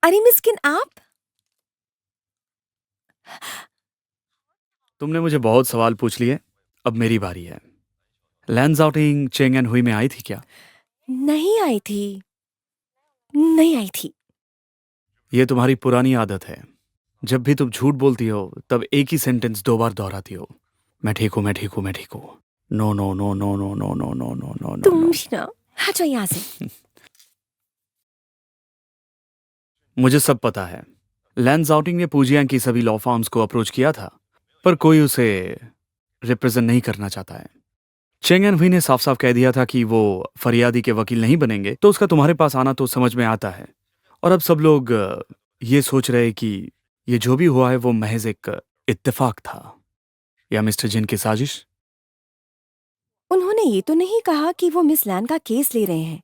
अरे मिस्किन आप। तुमने मुझे बहुत सवाल पूछ लिए। अब मेरी बारी है। लैंस आउटिंग चेंग एंड हुई में आई थी क्या? नहीं आई थी। नहीं आई थी। ये तुम्हारी पुरानी आदत है। जब भी तुम झूठ बोलती हो तब एक ही सेंटेंस दो बार दोहराती हो। मैं ठीक हूँ, मैं ठीक हूँ, मैं ठीक हूँ। No no no no no no no no no no no तुम नो। भी ना। हटो यहाँ से। मुझे सब पता है। लैंस आउटिंग ने पूजिया की सभी लॉ फर्म्स को अप्रोच किया था, पर कोई उसे रिप्रेजेंट नहीं करना चाहता है। चेंग एंड हुई ने साफ साफ कह दिया था कि वो फरियादी के वकील नहीं बनेंगे, तो उसका तुम्हारे पास आना तो समझ में आता है। और अब सब लोग ये सोच रहे कि ये जो भी हुआ है वो महज एक इत्तेफाक था, या मिस्टर जिन की साजिश। उन्होंने ये तो नहीं कहा कि वो मिस लैन का केस ले रहे हैं।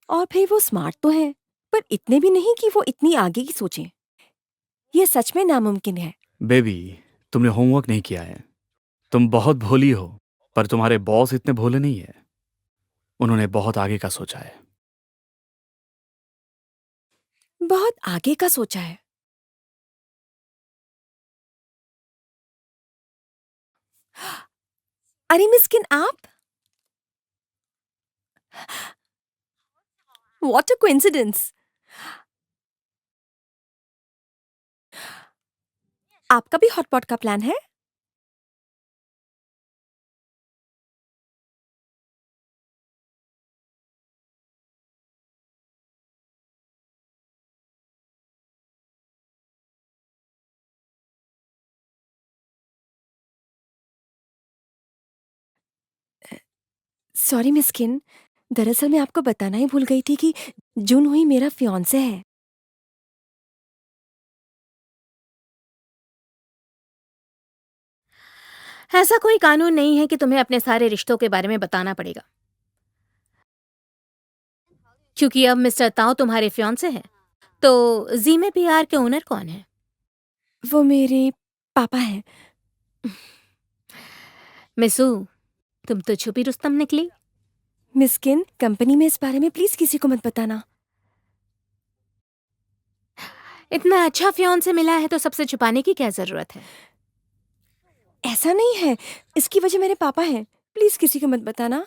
और फिर वो स्मार्ट तो है, पर इतने भी नहीं कि वो इतनी आगे की सोचें। ये सच में नामुमकिन है। बेबी, तुमने होमवर्क नहीं किया है। तुम बहुत भोली हो, पर तुम्हारे बॉस इतने भोले नहीं है। उन्होंने बहुत आगे का सोचा है। बहुत आगे का सोचा है। अरे मिस्किन आप। What a coincidence. आपका भी हॉटपॉट का प्लान है? सॉरी मिस्किन, दरअसल मैं आपको बताना ही भूल गई थी कि जून हुई मेरा फियांसे है। ऐसा कोई कानून नहीं है कि तुम्हें अपने सारे रिश्तों के बारे में बताना पड़ेगा, क्योंकि अब मिस्टर ताओ तुम्हारे फियांसे हैं। तो जीमे पीआर के ओनर कौन है? वो मेरे पापा हैं। मिसू, तुम तो छुपी रुस्तम निकली। मिस्किन, कंपनी में इस बारे में प्लीज किसी को मत बताना। इतना अच्छा फियांसे मिला है तो सबसे छुपाने की क्या जरूरत है? ऐसा नहीं है, इसकी वजह मेरे पापा हैं। प्लीज किसी को मत बताना।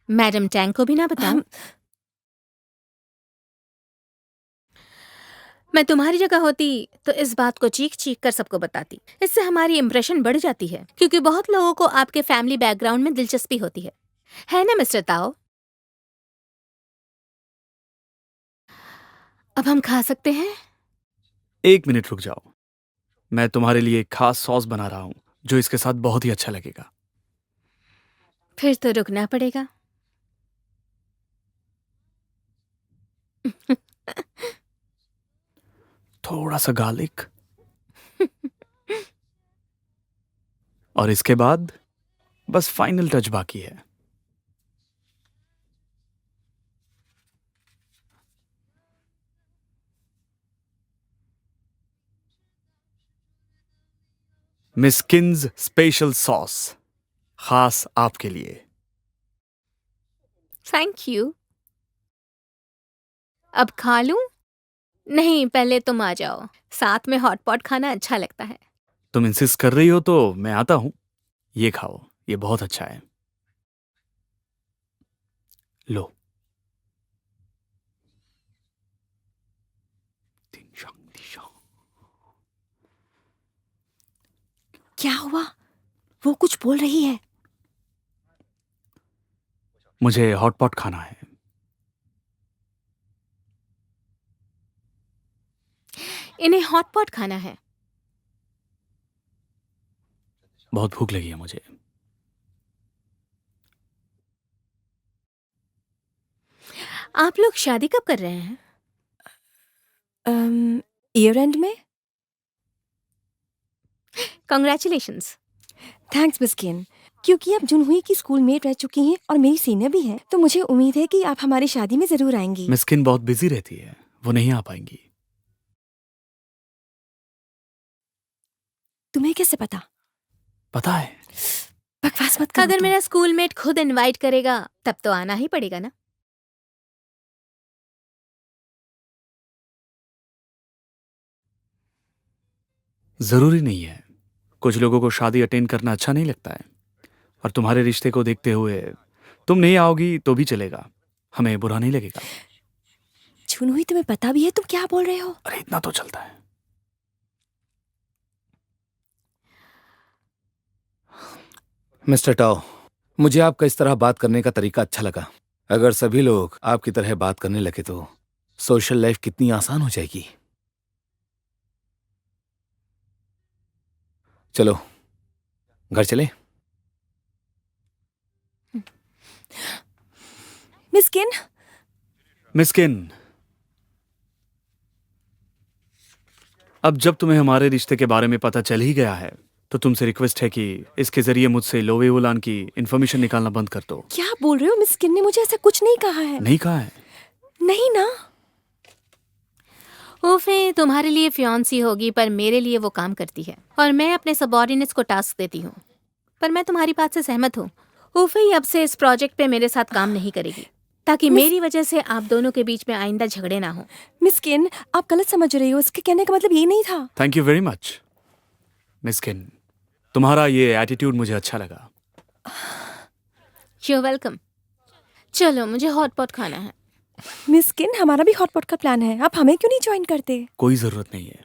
मैडम टैंग को भी ना बताऊं? हम मैं तुम्हारी जगह होती तो इस बात को चीख चीख कर सबको बताती। इससे हमारी इंप्रेशन बढ़ जाती है, क्योंकि बहुत लोगों को आपके फैमिली बैकग्राउंड में दिलचस्पी होती है ना मिस्टर ताओ? अब हम खा सकते हैं? एक मिनट रुक जाओ। मैं तुम्हारे लिए एक खास सॉस बना रहा हूं, जो इसके साथ बहुत ही अच्छा लगेगा। फिर तो रुकना पड़ेगा। थोड़ा सा गार्लिक, और इसके बाद बस फाइनल टच बाकी है। मिस्किन्स स्पेशल सॉस, खास आपके लिए। Thank you. अब खा लूं? नहीं, पहले तुम आ जाओ। साथ में हॉट पॉट खाना अच्छा लगता है। तुम इंसिस्ट कर रही हो तो मैं आता हूं। ये खाओ, ये बहुत अच्छा है। लो। क्या हुआ? वो कुछ बोल रही है। मुझे हॉटपॉट खाना है। इन्हें हॉट पॉट खाना है? बहुत भूख लगी है मुझे। आप लोग शादी कब कर रहे हैं? ईयर एंड में। कॉन्ग्रेचुलेशंस। थैंक्स मिस्किन। क्योंकि आप जुनहुई की स्कूलमेट रह चुकी हैं और मेरी सीनियर भी हैं, तो मुझे उम्मीद है कि आप हमारी शादी में जरूर आएंगी। मिस्किन बहुत बिजी रहती है, वो नहीं आ पाएंगी। तुम्हें कैसे पता? पता है। बकवास मत करो अगर तुम। मेरा स्कूलमेट खुद इनवाइट करेगा तब तो आना ही पड़ेगा ना। जरूरी नहीं है। कुछ लोगों को शादी अटेंड करना अच्छा नहीं लगता है, और तुम्हारे रिश्ते को देखते हुए तुम नहीं आओगी तो भी चलेगा, हमें बुरा नहीं लगेगा। चुनहुई, तुम्हें पता भी है तुम क्या बोल रहे हो? अरे इतना तो चलता है। मिस्टर टाओ, मुझे आपका इस तरह बात करने का तरीका अच्छा लगा। अगर सभी लोग आपकी तरह बात करने लगे तो सोशल लाइफ कितनी आसान हो जाएगी। चलो घर चले। मिस्किन, मिस्किन, अब जब तुम्हें हमारे रिश्ते के बारे में पता चल ही गया है तो तुमसे रिक्वेस्ट है कि इसके जरिए मुझसे लोवे उलान की इंफॉर्मेशन निकालना बंद कर दो। क्या बोल रहे हो? मिस्किन ने मुझे ऐसा कुछ नहीं कहा है। नहीं कहा है? नहीं ना। ओफे तुम्हारे लिए फियांसी होगी, पर मेरे लिए वो काम करती है, और मैं अपने सबऑर्डिनेट्स को टास्क देती हूँ। पर मैं तुम्हारी बात से सहमत हूँ। ओफे अब से इस प्रोजेक्ट पे मेरे साथ काम नहीं करेगी, ताकि मेरी वजह से आप दोनों के बीच में आइंदा झगड़े ना हो। मिस्किन, आप गलत समझ रही हो। उसके कहने का मतलब ये नहीं था। Thank you very much Miskin, तुम्हारा ये एटीट्यूड मुझे अच्छा लगा। You welcome. चलो मुझे हॉट पॉट खाना है। मिस्किन, हमारा भी हॉटपॉट का प्लान है। आप हमें क्यों नहीं ज्वाइन करते? कोई जरूरत नहीं है।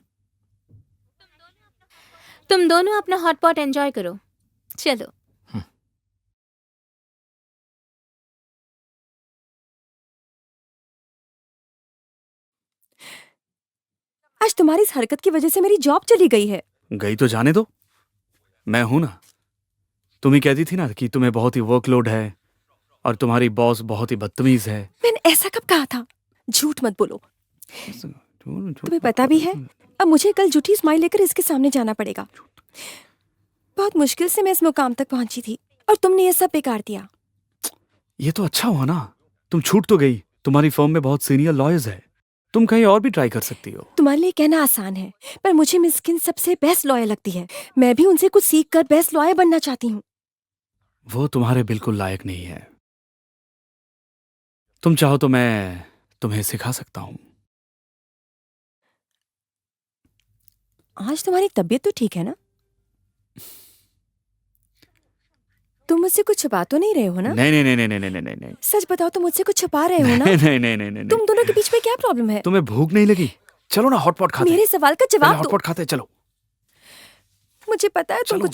तुम दोनों अपना हॉट पॉट एंजॉय करो। चलो। आज तुम्हारी इस हरकत की वजह से मेरी जॉब चली गई है। गई तो जाने दो, मैं हूं ना। तुम ही कहती थी ना कि तुम्हें बहुत ही वर्कलोड है और तुम्हारी बॉस बहुत ही बदतमीज है। मैंने ऐसा कब कहा था? झूठ मत बोलो। तुम्हें पता भी है, अब मुझे कल झूठी स्माइल लेकर इसके सामने जाना पड़ेगा। बहुत मुश्किल से मैं इस मुकाम तक पहुंची थी और तुमने ये सब बेकार दिया। ये तो अच्छा हुआ ना, तुम छूट तो गई। तुम्हारी फर्म में बहुत सीनियर लॉयर्स है, तुम कहीं और भी ट्राई कर सकती हो। तुम्हारे लिए कहना आसान है, पर मुझे मिस्किन सबसे बेस्ट लॉयर लगती है। मैं भी उनसे कुछ सीख कर बेस्ट लॉयर बनना चाहती हूँ। वो तुम्हारे बिल्कुल लायक नहीं है। तुम चाहो तो मैं तुम्हें सिखा सकता हूँ। आज तुम्हारी तबीयत तो ठीक है ना? तुम मुझसे कुछ छुपा तो नहीं रहे हो ना? नहीं नहीं नहीं नहीं नहीं नहीं नहीं नहीं सच बताओ, तुम मुझसे कुछ छुपा रहे हो ना? नहीं नहीं नहीं नहीं नहीं। तुम दोनों के बीच में क्या प्रॉब्लम है? तुम्हें भूख नहीं लगी? चलो ना हॉटपॉट खाते हैं। मेरे सवाल का पहले जवाब दो। हॉटपॉट खाते हैं, चलो। मुझे पता है तुम चलो। कुछ